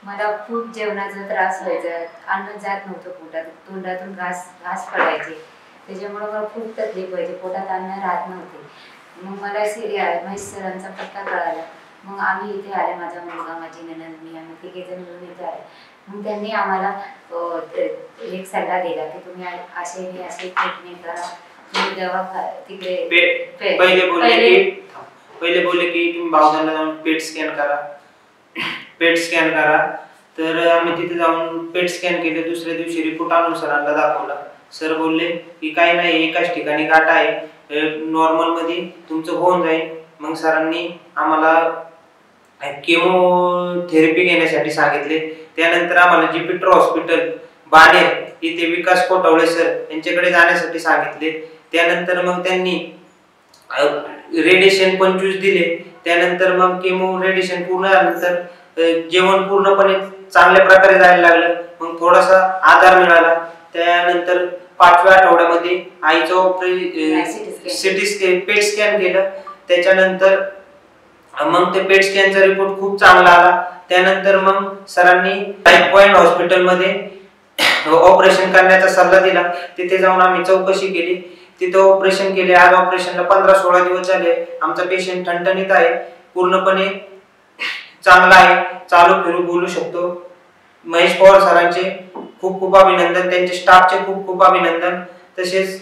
मला खूप जेवणाचा त्रास व्हायचा, अन्न जात नव्हतं पोटात, तोंडातून घास पडायचे, त्याच्यामुळे मला खूप तकलीफ व्हायची, पोटात अन्न राहत नव्हते. मग मला महेश सरांचा पत्ता कळाला. मग आम्ही इथे आले, माझा मुलगा, माझी नणंद, मी, आम्ही तिघेजण मिळून इथे आले. मग त्यांनी आम्हाला एक सल्ला दिला की तुम्ही असे ट्रीटमेंट करा, तुम्ही दवा तिकडे पहिले बोलले की तुम्ही बावधनला जाऊन पेट स्कॅन करा. तर आम्ही तिथे जाऊन पेट स्कॅन केले. दुसऱ्या दिवशी रिपोर्ट आणून सरांना दाखवला. सर बोलले की काही नाही, एकाच ठिकाणी गाठ आहे, नॉर्मल मध्ये तुमचं होऊन जाईल. मग सरांनी आम्हाला केमोथेरपी घेण्यासाठी सांगितले. त्यानंतर आम्हाला जीपीटर हॉस्पिटल बाणेर इथे विकास कोटवळे सर यांच्याकडे जाण्यासाठी सांगितले. त्यानंतर मग त्यांनी रेडिएशन 25 दिले. त्यानंतर मग केमो रेडिएशन पूर्ण झाल्यानंतर जेवण पूर्णपणे चांगल्या प्रकारे जायला लागलं. मग थोडासा आधार मिळाला. त्यानंतर 5व्या आठवड्यामध्ये आईचं पेट स्कॅन केलं. त्याच्यानंतर मग ते पेट स्कॅनचा रिपोर्ट खूप चांगला आला. त्यानंतर मग सरांनी लाईफ पॉइंट हॉस्पिटलमध्ये ऑपरेशन करण्याचा सल्ला दिला. तिथे जाऊन आम्ही चौकशी केली, तिथे ऑपरेशन केले. आज ऑपरेशनला 15-16 दिवस झाले. आमचा पेशंट ठणठणीत आहे, पूर्णपणे चांगला आहे, चालू फिरू बोलू शकतो. महेश पवार सरांचे खूप खूप अभिनंदन, त्यांच्या स्टाफचे खूप खूप अभिनंदन. तसेच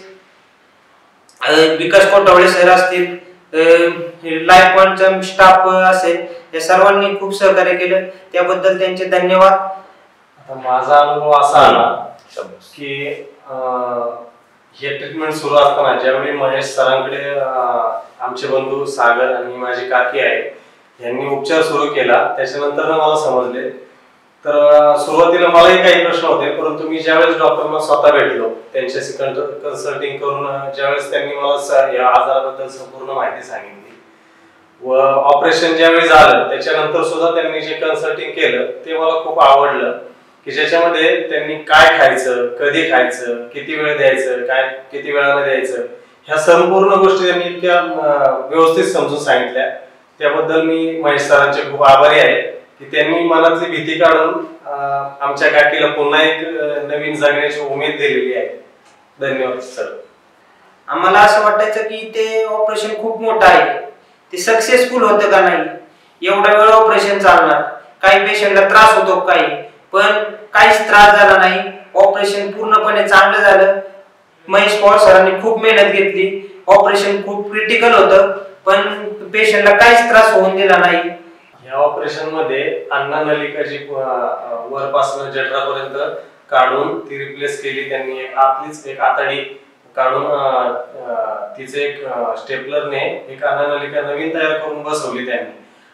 विकास कोटवळे सर असतील, लाईफ पॉइंटचा स्टाफ असेल, या सर्वांनी खूप सहकार्य केलं, त्याबद्दल त्यांचे धन्यवाद. आता माझा अनुभव असा आला की हे ट्रीटमेंट सुरू असताना ज्यावेळी महेश सरांकडे आमचे बंधू सागर आणि माझी काकी आहे यांनी उपचार सुरू केला, त्याच्यानंतर मला समजले. तर सुरुवातीला मलाही काही प्रश्न होते, परंतु मी ज्यावेळेस डॉक्टरना स्वतः भेटलो, त्यांच्याशी कन्सल्टिंग करून ज्यावेळेस त्यांनी मला या आजाराबद्दल संपूर्ण माहिती सांगितली व ऑपरेशन ज्यावेळी झालं त्याच्यानंतर सुद्धा त्यांनी जे कन्सल्टिंग केलं ते मला खूप आवडलं. की ज्याच्यामध्ये त्यांनी काय खायचं, कधी खायचं, किती वेळ द्यायचं, किती वेळाने द्यायचं, ह्या संपूर्ण गोष्टी त्यांनी इतक्या व्यवस्थित समजून सांगितल्या. त्याबद्दल मी महेश सरांचे खूप आभारी आहे की त्यांनी मनातली भीती काढून आमच्या काकीला पुन्हा एक नवीन जगण्याची उमेद दिलेली आहे. धन्यवाद सर. आम्हाला असं वाटायचं की ते ऑपरेशन खूप मोठं आहे, ते सक्सेसफुल होतं का नाही, एवढा वेळ ऑपरेशन चालणार, काही पेशंटला त्रास होतो काही, पण काहीच त्रास झाला नाही. ऑपरेशन पूर्णपणे चांगलं झालं. महेश पवार सरांनी खूप मेहनत घेतली. ऑपरेशन खूप क्रिटिकल होतं, पण पेशंटला काहीच त्रास होऊन दिला नाही. या ऑपरेशन मध्ये अन्ननलिकाची वरपासून जठरापर्यंत काढून ती रिप्लेस केली त्यांनी. आतलीच एक आतडी काढून तिचे एक स्टेपलरने एक अन्ननलिका नवीन तयार करून बसवली त्यांनी.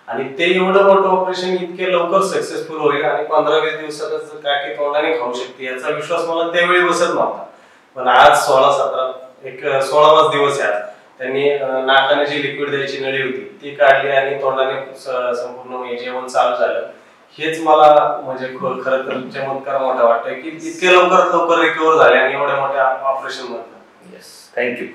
आणि ते एवढं मोठं ऑपरेशन इतके लवकर सक्सेसफुल होईल आणि 15-20 दिवसातच काकी तोंडाने खाऊ शकते याचा विश्वास मला त्यावेळी बसत नव्हता. पण आज 16वाच दिवस आहे. त्यांनी नाकाने जी लिक्विड द्यायची नळी होती ती काढली आणि तोंडाने संपूर्ण जेवण चालू झालं. हेच मला म्हणजे खरं तर चमत्कार मोठा वाटतोय की इतके लवकर रिकव्हर झाले आणि एवढ्या मोठ्या ऑपरेशन मध्ये. Yes, thank you.